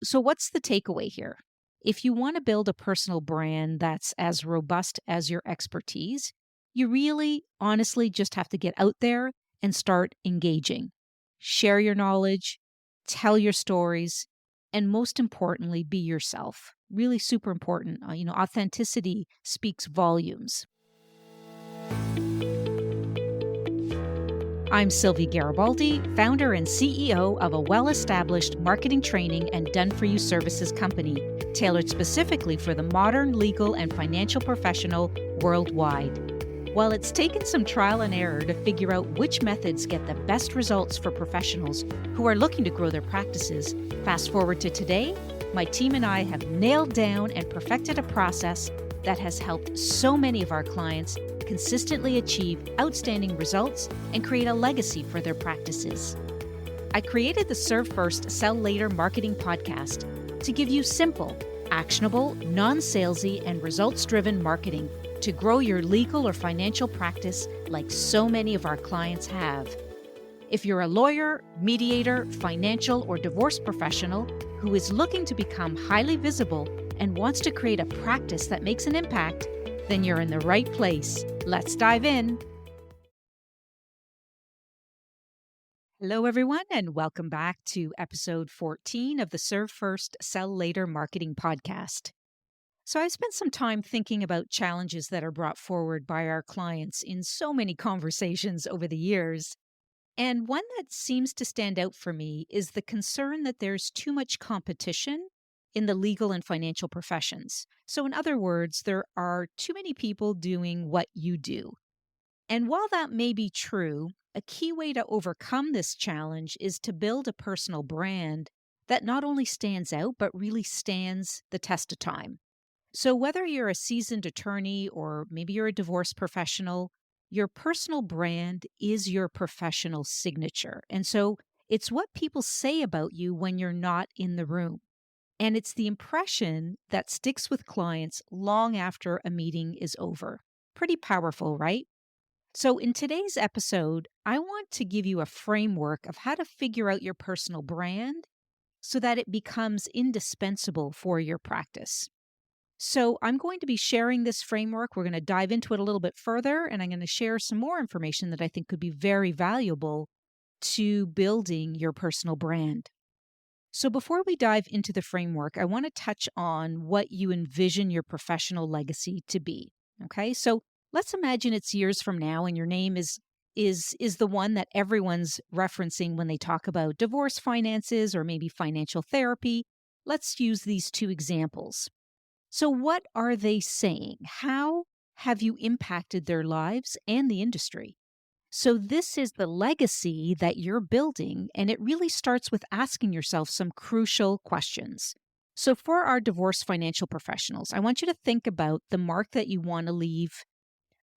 So what's the takeaway here? If you want to build a personal brand that's as robust as your expertise, you really honestly just have to get out there and start engaging. Share your knowledge, tell your stories, and most importantly, be yourself. Really super important. Authenticity speaks volumes. I'm Sylvie Garibaldi, founder and CEO of a well established marketing training and done for you services company, tailored specifically for the modern legal and financial professional worldwide. While it's taken some trial and error to figure out which methods get the best results for professionals who are looking to grow their practices, fast forward to today, my team and I have nailed down and perfected a process that has helped so many of our clients consistently achieve outstanding results and create a legacy for their practices. I created the Serve First, Sell Later marketing podcast to give you simple, actionable, non-salesy, and results-driven marketing to grow your legal or financial practice like so many of our clients have. If you're a lawyer, mediator, financial, or divorce professional who is looking to become highly visible and wants to create a practice that makes an impact, then you're in the right place. Let's dive in. Hello, everyone, and welcome back to episode 14 of the Serve First, Sell Later marketing podcast. So, I've spent some time thinking about challenges that are brought forward by our clients in so many conversations over the years. And one that seems to stand out for me is the concern that there's too much competition in the legal and financial professions. So, in other words, there are too many people doing what you do. And while that may be true, a key way to overcome this challenge is to build a personal brand that not only stands out, but really stands the test of time. So, whether you're a seasoned attorney or maybe you're a divorce professional, your personal brand is your professional signature. And so, it's what people say about you when you're not in the room. And it's the impression that sticks with clients long after a meeting is over. Pretty powerful, right? So, in today's episode, I want to give you a framework of how to figure out your personal brand so that it becomes indispensable for your practice. So, I'm going to be sharing this framework. We're going to dive into it a little bit further, and I'm going to share some more information that I think could be very valuable to building your personal brand. So, before we dive into the framework, I want to touch on what you envision your professional legacy to be. Okay. So, let's imagine it's years from now and your name is the one that everyone's referencing when they talk about divorce finances or maybe financial therapy. Let's use these two examples. So, what are they saying? How have you impacted their lives and the industry? So, this is the legacy that you're building, and it really starts with asking yourself some crucial questions. So, for our divorce financial professionals, I want you to think about the mark that you want to leave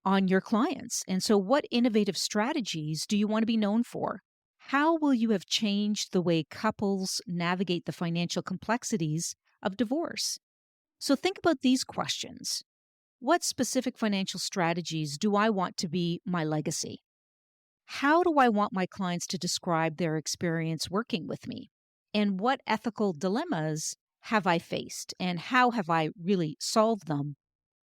on your clients. And so, what innovative strategies do you want to be known for? How will you have changed the way couples navigate the financial complexities of divorce? So, think about these questions. What specific financial strategies do I want to be my legacy? How do I want my clients to describe their experience working with me? And what ethical dilemmas have I faced? And how have I really solved them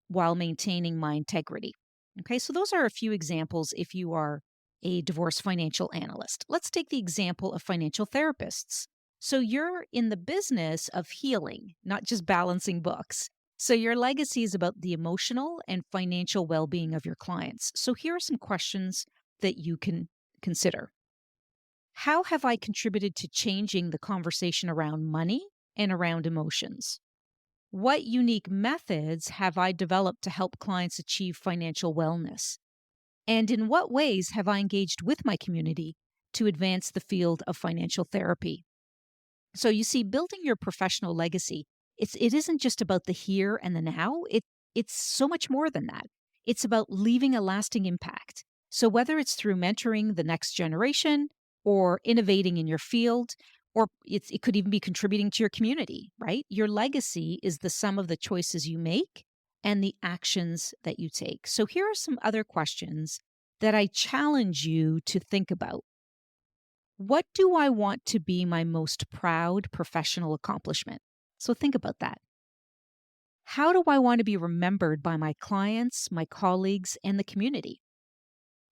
while maintaining my integrity? Okay, so those are a few examples if you are a divorce financial analyst. Let's take the example of financial therapists. So you're in the business of healing, not just balancing books. So your legacy is about the emotional and financial well being of your clients. So here are some questions that you can consider. How have I contributed to changing the conversation around money and around emotions? What unique methods have I developed to help clients achieve financial wellness? And in what ways have I engaged with my community to advance the field of financial therapy? So you see, building your professional legacy, it isn't just about the here and the now. It's so much more than that. It's about leaving a lasting impact. So whether it's through mentoring the next generation or innovating in your field, or it could even be contributing to your community, right? Your legacy is the sum of the choices you make and the actions that you take. So here are some other questions that I challenge you to think about. What do I want to be my most proud professional accomplishment? So think about that. How do I want to be remembered by my clients, my colleagues, and the community?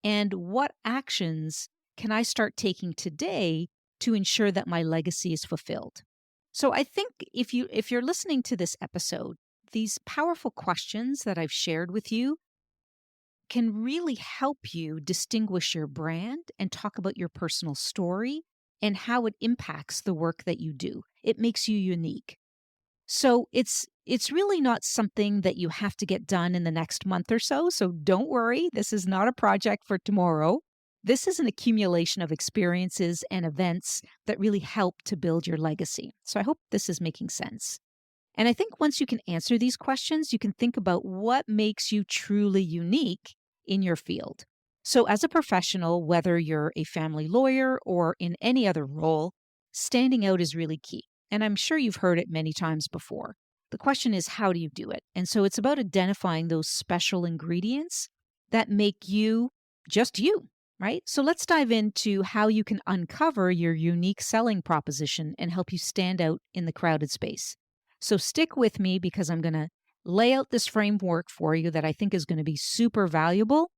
And what actions can I start taking today to ensure that my legacy is fulfilled? So I think if you're listening to this episode, these powerful questions that I've shared with you can really help you distinguish your brand and talk about your personal story and how it impacts the work that you do. It makes you unique. So it's really not something that you have to get done in the next month or so. So don't worry, this is not a project for tomorrow. This is an accumulation of experiences and events that really help to build your legacy. So I hope this is making sense. And I think once you can answer these questions, you can think about what makes you truly unique in your field. So, as a professional, whether you're a family lawyer or in any other role, standing out is really key. And I'm sure you've heard it many times before. The question is, how do you do it? And so it's about identifying those special ingredients that make you just you, right? So let's dive into how you can uncover your unique selling proposition and help you stand out in the crowded space. So stick with me because I'm going to lay out this framework for you that I think is going to be super valuable.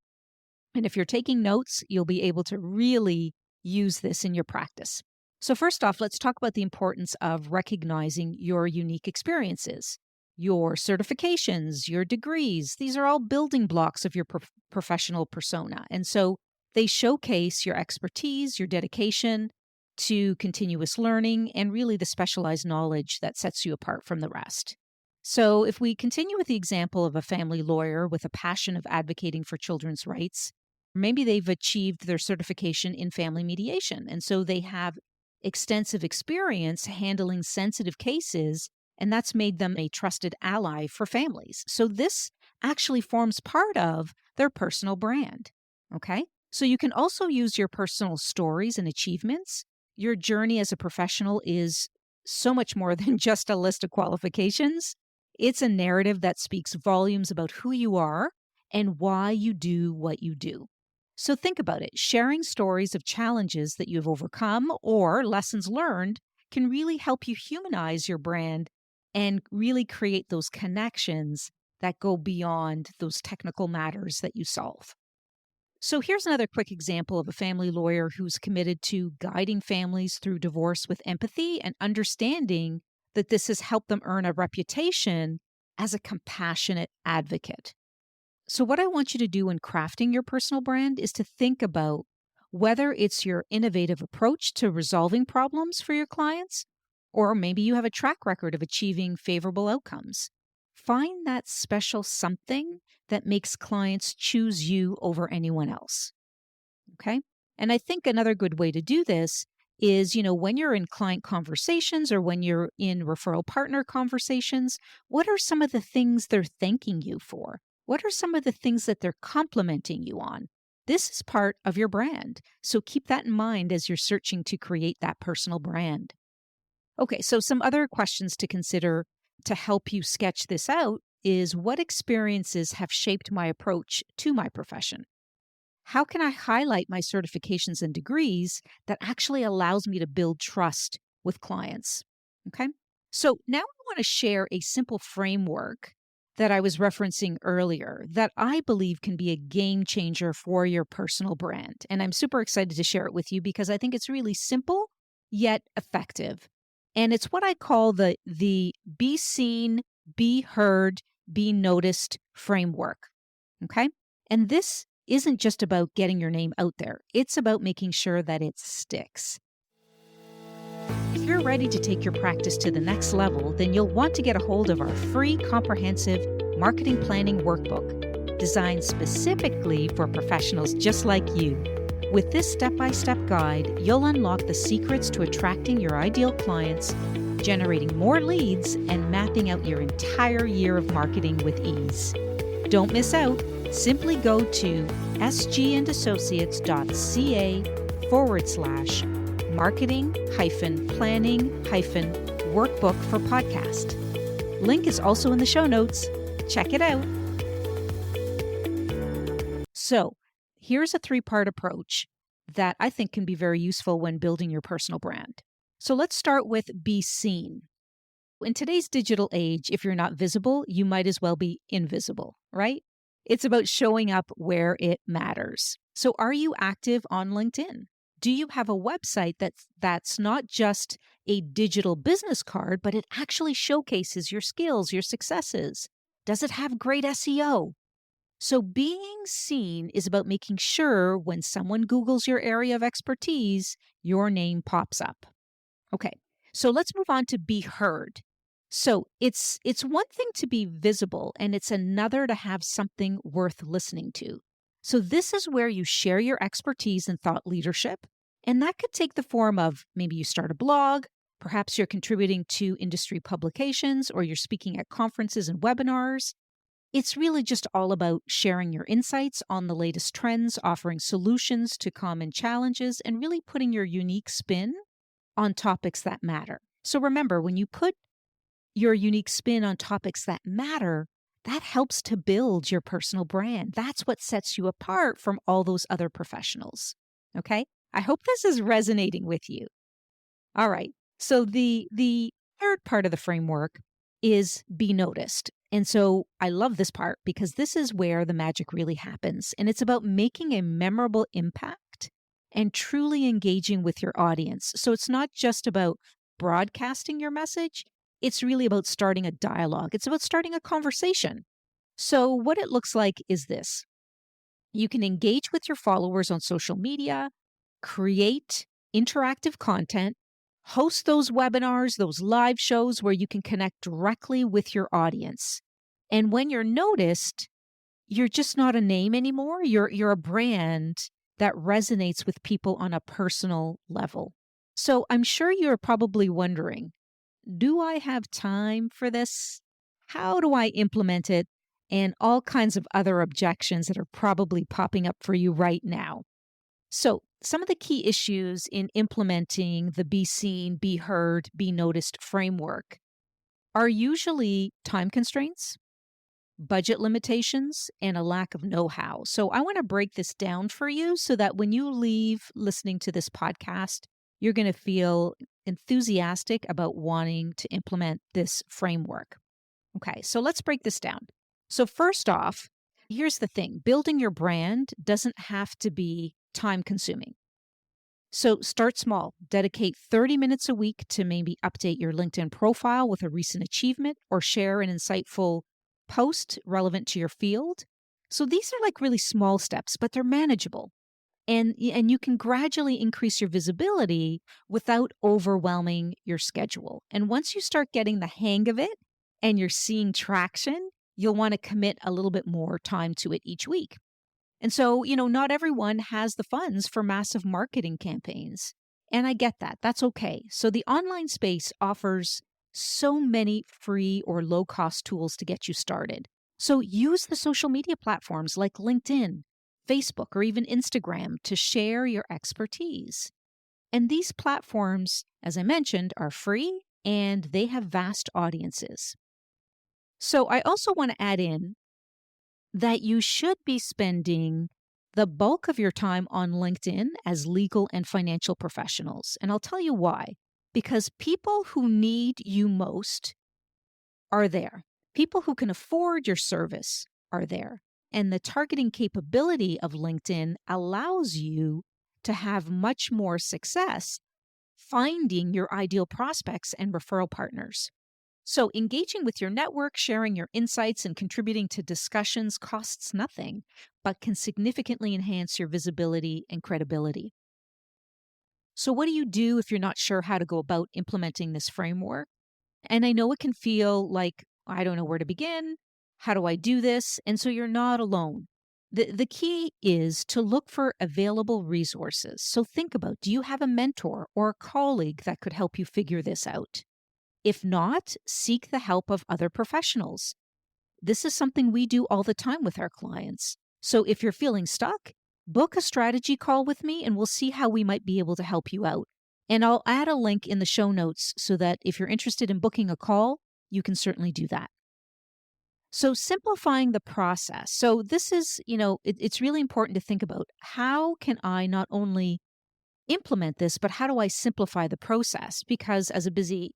And if you're taking notes, you'll be able to really use this in your practice. So, first off, let's talk about the importance of recognizing your unique experiences, your certifications, your degrees. These are all building blocks of your professional persona. And so they showcase your expertise, your dedication to continuous learning, and really the specialized knowledge that sets you apart from the rest. So, if we continue with the example of a family lawyer with a passion of advocating for children's rights, maybe they've achieved their certification in family mediation. And so they have extensive experience handling sensitive cases, and that's made them a trusted ally for families. So this actually forms part of their personal brand. Okay. So you can also use your personal stories and achievements. Your journey as a professional is so much more than just a list of qualifications. It's a narrative that speaks volumes about who you are and why you do what you do. So think about it. Sharing stories of challenges that you've overcome or lessons learned can really help you humanize your brand and really create those connections that go beyond those technical matters that you solve. So here's another quick example of a family lawyer who's committed to guiding families through divorce with empathy and understanding that this has helped them earn a reputation as a compassionate advocate. So, what I want you to do in crafting your personal brand is to think about whether it's your innovative approach to resolving problems for your clients, or maybe you have a track record of achieving favorable outcomes. Find that special something that makes clients choose you over anyone else. Okay. And I think another good way to do this is, when you're in client conversations or when you're in referral partner conversations, what are some of the things they're thanking you for? What are some of the things that they're complimenting you on? This is part of your brand. So keep that in mind as you're searching to create that personal brand. Okay, so some other questions to consider to help you sketch this out is what experiences have shaped my approach to my profession? How can I highlight my certifications and degrees that actually allows me to build trust with clients? Okay. So now I want to share a simple framework that I was referencing earlier that I believe can be a game changer for your personal brand. And I'm super excited to share it with you because I think it's really simple yet effective. And it's what I call the be seen, be heard, be noticed framework. Okay. And this isn't just about getting your name out there. It's about making sure that it sticks. If you're ready to take your practice to the next level, then you'll want to get a hold of our free comprehensive marketing planning workbook designed specifically for professionals just like you. With this step-by-step guide, you'll unlock the secrets to attracting your ideal clients, generating more leads, and mapping out your entire year of marketing with ease. Don't miss out. Simply go to sgandassociates.ca/marketing-planning-workbook for podcast. Link is also in the show notes. Check it out. So, here's a 3-part approach that I think can be very useful when building your personal brand. So let's start with be seen. In today's digital age, if you're not visible, you might as well be invisible, right? It's about showing up where it matters. So are you active on LinkedIn? Do you have a website that's not just a digital business card, but it actually showcases your skills, your successes? Does it have great SEO? So being seen is about making sure when someone Googles your area of expertise, your name pops up. Okay. So let's move on to be heard. So it's one thing to be visible and it's another to have something worth listening to. So this is where you share your expertise and thought leadership. And that could take the form of maybe you start a blog, perhaps you're contributing to industry publications or you're speaking at conferences and webinars. It's really just all about sharing your insights on the latest trends, offering solutions to common challenges, and really putting your unique spin on topics that matter. So remember, when you put your unique spin on topics that matter, that helps to build your personal brand. That's what sets you apart from all those other professionals. Okay? I hope this is resonating with you. All right. So the third part of the framework is be noticed. And so I love this part because this is where the magic really happens. And it's about making a memorable impact and truly engaging with your audience. So it's not just about broadcasting your message, it's really about starting a dialogue. It's about starting a conversation. So what it looks like is this. You can engage with your followers on social media, create interactive content, host those webinars, those live shows where you can connect directly with your audience. And when you're noticed, you're just not a name anymore. You're a brand that resonates with people on a personal level. So I'm sure you're probably wondering, do I have time for this? How do I implement it? And all kinds of other objections that are probably popping up for you right now. So, some of the key issues in implementing the be seen, be heard, be noticed framework are usually time constraints, budget limitations, and a lack of know how. So, I want to break this down for you so that when you leave listening to this podcast, you're going to feel enthusiastic about wanting to implement this framework. Okay, so let's break this down. So, first off, here's the thing building your brand doesn't have to be time consuming. So, start small. Dedicate 30 minutes a week to maybe update your LinkedIn profile with a recent achievement or share an insightful post relevant to your field. So, these are like really small steps, but they're manageable. And you can gradually increase your visibility without overwhelming your schedule. And once you start getting the hang of it and you're seeing traction, you'll want to commit a little bit more time to it each week. And so, not everyone has the funds for massive marketing campaigns. And I get that. That's okay. So the online space offers so many free or low cost tools to get you started. So use the social media platforms like LinkedIn, Facebook, or even Instagram to share your expertise. And these platforms, as I mentioned, are free and they have vast audiences. So I also want to add in that you should be spending the bulk of your time on LinkedIn as legal and financial professionals. And I'll tell you why. Because people who need you most are there. People who can afford your service are there. And the targeting capability of LinkedIn allows you to have much more success finding your ideal prospects and referral partners. So, engaging with your network, sharing your insights, and contributing to discussions costs nothing, but can significantly enhance your visibility and credibility. So, what do you do if you're not sure how to go about implementing this framework? And I know it can feel like, I don't know where to begin. How do I do this? And so, you're not alone. The key is to look for available resources. So, think about, do you have a mentor or a colleague that could help you figure this out? If not, seek the help of other professionals. This is something we do all the time with our clients. So if you're feeling stuck, book a strategy call with me and we'll see how we might be able to help you out. And I'll add a link in the show notes so that if you're interested in booking a call, you can certainly do that. So simplifying the process. So this is, it's really important to think about how can I not only implement this, but how do I simplify the process? Because as a busy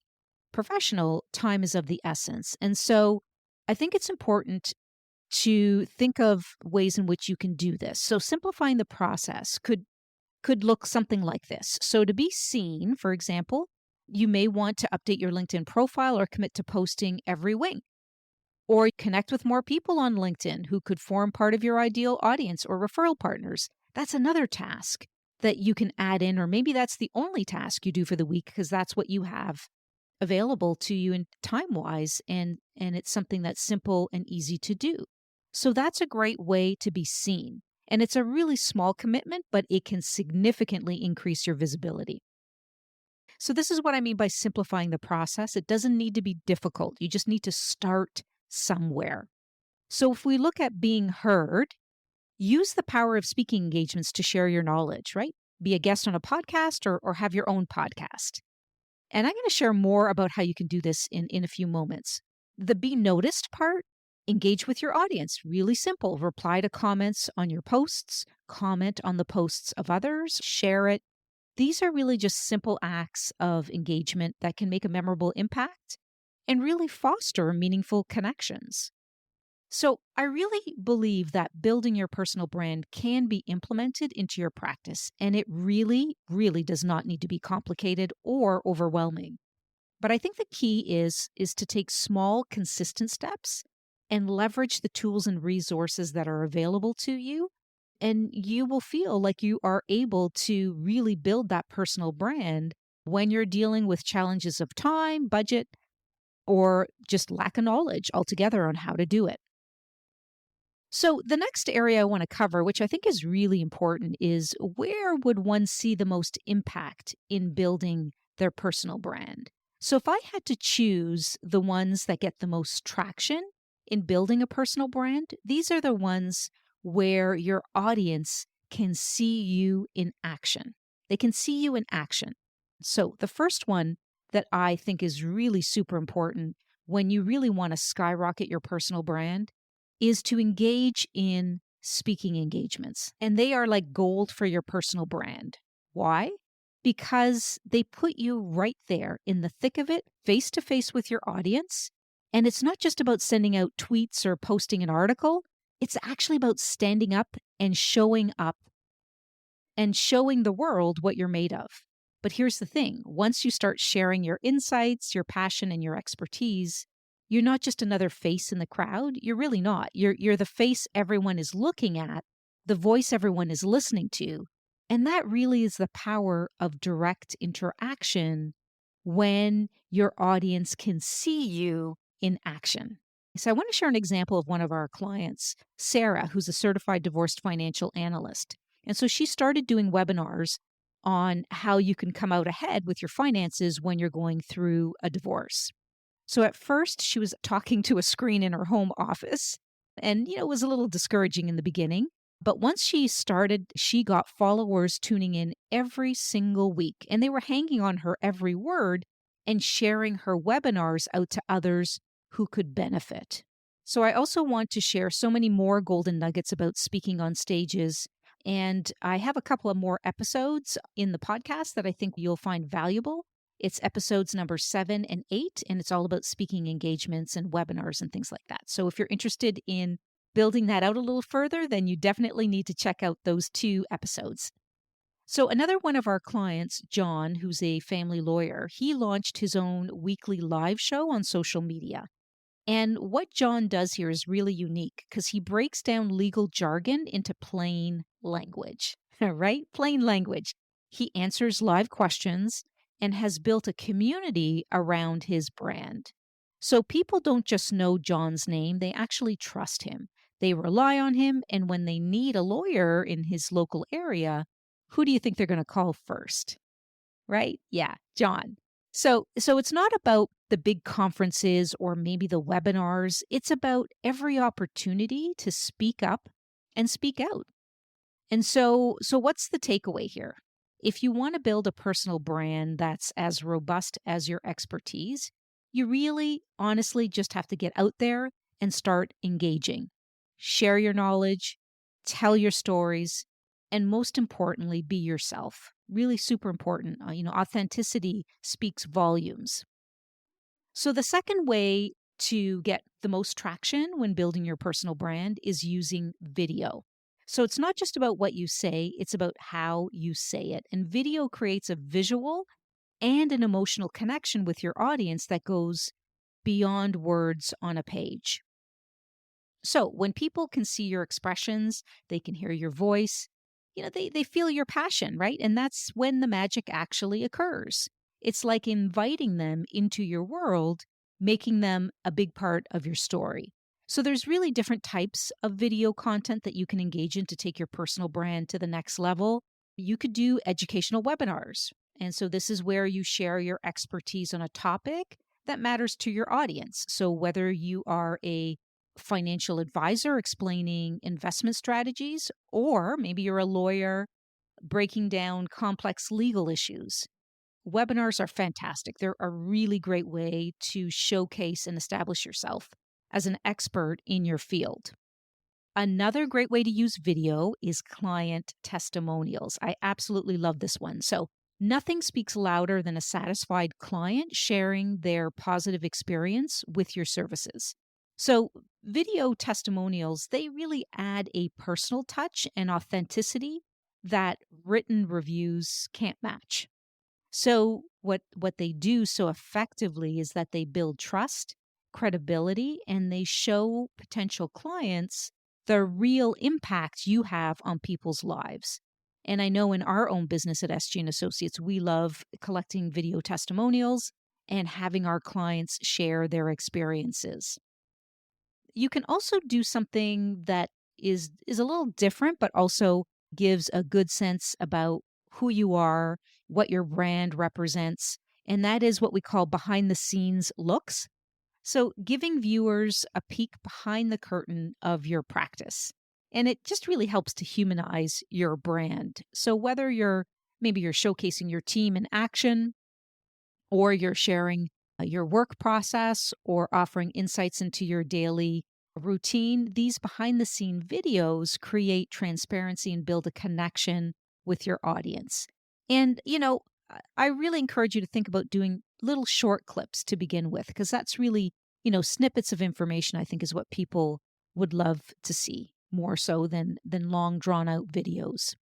professional, time is of the essence. And so I think it's important to think of ways in which you can do this. So simplifying the process could look something like this. So to be seen, for example, you may want to update your LinkedIn profile or commit to posting every week, or connect with more people on LinkedIn who could form part of your ideal audience or referral partners. That's another task that you can add in, or maybe that's the only task you do for the week because that's what you have available to you in time wise, and it's something that's simple and easy to do. So that's a great way to be seen. And it's a really small commitment, but it can significantly increase your visibility. So this is what I mean by simplifying the process. It doesn't need to be difficult. You just need to start somewhere. So if we look at being heard, use the power of speaking engagements to share your knowledge, right? Be a guest on a podcast or have your own podcast. And I'm going to share more about how you can do this in a few moments. The be noticed part, engage with your audience. Really simple. Reply to comments on your posts, comment on the posts of others, share it. These are really just simple acts of engagement that can make a memorable impact and really foster meaningful connections. So, I really believe that building your personal brand can be implemented into your practice, and it really, really does not need to be complicated or overwhelming. But I think the key is to take small, consistent steps and leverage the tools and resources that are available to you, and you will feel like you are able to really build that personal brand when you're dealing with challenges of time, budget, or just lack of knowledge altogether on how to do it. So, the next area I want to cover, which I think is really important, is where would one see the most impact in building their personal brand? So, if I had to choose the ones that get the most traction in building a personal brand, these are the ones where your audience can see you in action. They can see you in action. So, the first one that I think is really super important when you really want to skyrocket your personal brand is to engage in speaking engagements. And they are like gold for your personal brand. Why? Because they put you right there in the thick of it, face to face with your audience. And it's not just about sending out tweets or posting an article, it's actually about standing up and showing the world what you're made of. But here's the thing, once you start sharing your insights, your passion, and your expertise, you're not just another face in the crowd. You're really not. You're the face everyone is looking at, the voice everyone is listening to. And that really is the power of direct interaction when your audience can see you in action. So I want to share an example of one of our clients, Sarah, who's a certified divorced financial analyst. And so she started doing webinars on how you can come out ahead with your finances when you're going through a divorce. So at first, she was talking to a screen in her home office, and it was a little discouraging in the beginning. But once she started, she got followers tuning in every single week, and they were hanging on her every word and sharing her webinars out to others who could benefit. So I also want to share so many more golden nuggets about speaking on stages. And I have a couple of more episodes in the podcast that I think you'll find valuable. It's episodes number 7 and 8, and it's all about speaking engagements and webinars and things like that. So if you're interested in building that out a little further, then you definitely need to check out those 2 episodes. So another one of our clients, John, who's a family lawyer, he launched his own weekly live show on social media. And what John does here is really unique because he breaks down legal jargon into plain language, right? Plain language. He answers live questions and has built a community around his brand. So people don't just know John's name, they actually trust him. They rely on him, and when they need a lawyer in his local area, who do you think they're going to call first? Right? Yeah, John. So it's not about the big conferences or maybe the webinars. It's about every opportunity to speak up and speak out. And so what's the takeaway here? If you want to build a personal brand that's as robust as your expertise, you really honestly just have to get out there and start engaging. Share your knowledge, tell your stories, and most importantly, be yourself. Really super important. Authenticity speaks volumes. So, the second way to get the most traction when building your personal brand is using video. So, it's not just about what you say, it's about how you say it. And video creates a visual and an emotional connection with your audience that goes beyond words on a page. So, when people can see your expressions, they can hear your voice, they feel your passion, right? And that's when the magic actually occurs. It's like inviting them into your world, making them a big part of your story. So, there's really different types of video content that you can engage in to take your personal brand to the next level. You could do educational webinars. And so, this is where you share your expertise on a topic that matters to your audience. So, whether you are a financial advisor explaining investment strategies, or maybe you're a lawyer breaking down complex legal issues. Webinars are fantastic. They're a really great way to showcase and establish yourself as an expert in your field. Another great way to use video is client testimonials. I absolutely love this one. So, nothing speaks louder than a satisfied client sharing their positive experience with your services. So, video testimonials, they really add a personal touch and authenticity that written reviews can't match. So what they do so effectively is that they build trust, credibility, and they show potential clients the real impact you have on people's lives. And I know in our own business at SG and Associates, we love collecting video testimonials and having our clients share their experiences. You can also do something that is a little different, but also gives a good sense about who you are, what your brand represents, and that is what we call behind the scenes looks. So, giving viewers a peek behind the curtain of your practice. And it just really helps to humanize your brand. So, whether you're showcasing your team in action, or you're sharing your work process or offering insights into your daily routine, these behind the scene videos create transparency and build a connection with your audience. And, I really encourage you to think about doing little short clips to begin with, because that's really, snippets of information, I think, is what people would love to see more so than long drawn out videos.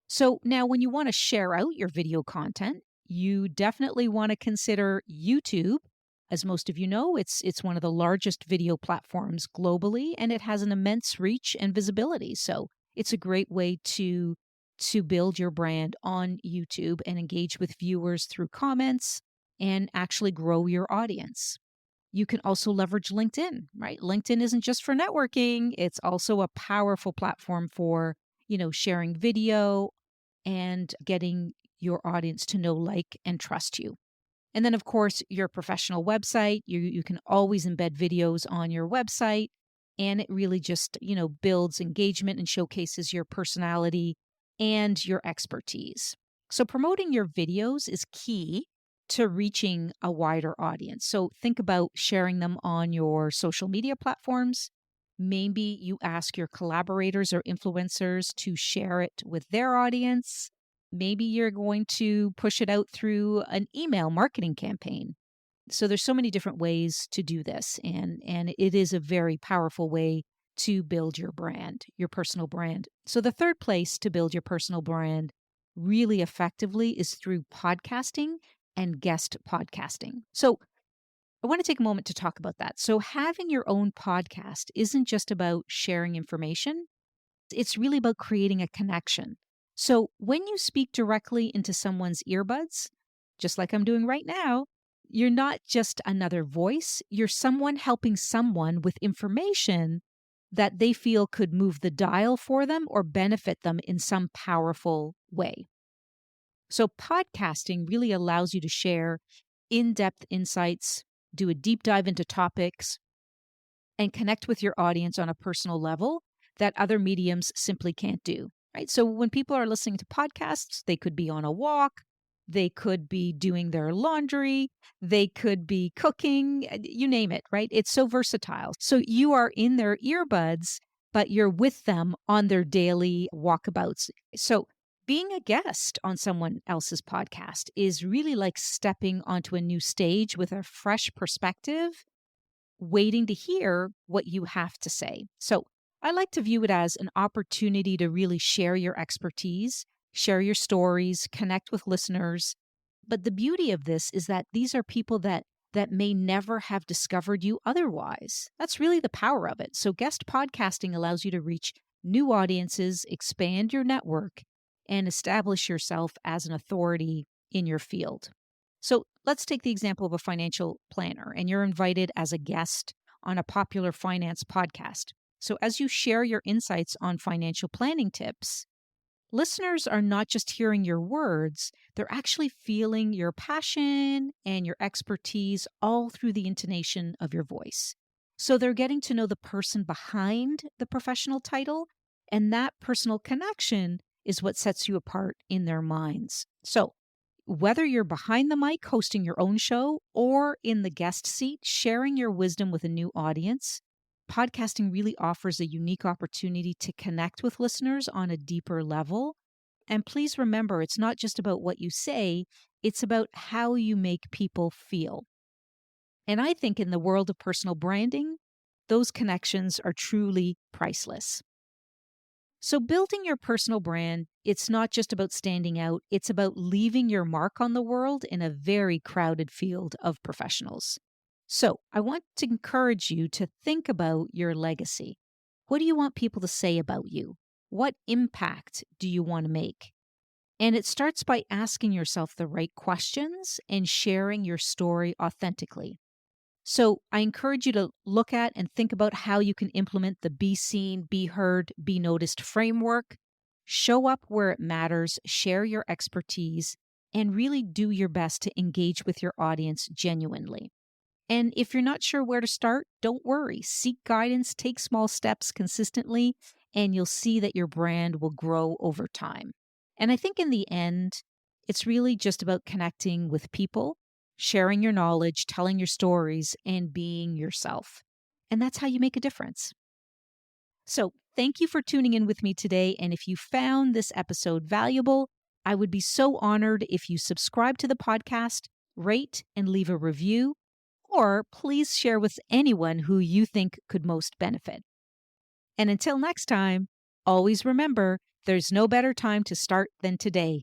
So now when you want to share out your video content, you definitely want to consider YouTube. As most of you know, it's one of the largest video platforms globally, and it has an immense reach and visibility. So it's a great way to build your brand on YouTube and engage with viewers through comments and actually grow your audience. You can also leverage LinkedIn, right? LinkedIn isn't just for networking, it's also a powerful platform for, sharing video and getting your audience to know, like, and trust you. And then, of course, your professional website. You can always embed videos on your website, and it really just, builds engagement and showcases your personality and your expertise. So, promoting your videos is key to reaching a wider audience. So, think about sharing them on your social media platforms. Maybe you ask your collaborators or influencers to share it with their audience. Maybe you're going to push it out through an email marketing campaign. So there's so many different ways to do this, and it is a very powerful way to build your brand, your personal brand. So the third place to build your personal brand really effectively is through podcasting and guest podcasting. So I want to take a moment to talk about that. So having your own podcast isn't just about sharing information, it's really about creating a connection. So when you speak directly into someone's earbuds, just like I'm doing right now, you're not just another voice, you're someone helping someone with information that they feel could move the dial for them or benefit them in some powerful way. So, podcasting really allows you to share in depth insights, do a deep dive into topics, and connect with your audience on a personal level that other mediums simply can't do, right? So when people are listening to podcasts, they could be on a walk, they could be doing their laundry, they could be cooking, you name it, right? It's so versatile. So you are in their earbuds, but you're with them on their daily walkabouts. So being a guest on someone else's podcast is really like stepping onto a new stage with a fresh perspective, waiting to hear what you have to say. So I like to view it as an opportunity to really share your expertise, share your stories, connect with listeners. But the beauty of this is that these are people that may never have discovered you otherwise. That's really the power of it. So guest podcasting allows you to reach new audiences, expand your network, and establish yourself as an authority in your field. So let's take the example of a financial planner, and you're invited as a guest on a popular finance podcast. So, as you share your insights on financial planning tips, listeners are not just hearing your words, they're actually feeling your passion and your expertise all through the intonation of your voice. So, they're getting to know the person behind the professional title, and that personal connection is what sets you apart in their minds. So, whether you're behind the mic hosting your own show or in the guest seat sharing your wisdom with a new audience, podcasting really offers a unique opportunity to connect with listeners on a deeper level. And please remember, it's not just about what you say, it's about how you make people feel. And I think in the world of personal branding, those connections are truly priceless. So, building your personal brand, it's not just about standing out, it's about leaving your mark on the world in a very crowded field of professionals. So, I want to encourage you to think about your legacy. What do you want people to say about you? What impact do you want to make? And it starts by asking yourself the right questions and sharing your story authentically. So I encourage you to look at and think about how you can implement the be seen, be heard, be noticed framework. Show up where it matters, share your expertise, and really do your best to engage with your audience genuinely. And if you're not sure where to start, don't worry. Seek guidance, take small steps consistently, and you'll see that your brand will grow over time. And I think in the end, it's really just about connecting with people, sharing your knowledge, telling your stories, and being yourself. And that's how you make a difference. So, thank you for tuning in with me today. And if you found this episode valuable, I would be so honored if you subscribe to the podcast, rate, and leave a review, or please share with anyone who you think could most benefit. And until next time, always remember there's no better time to start than today.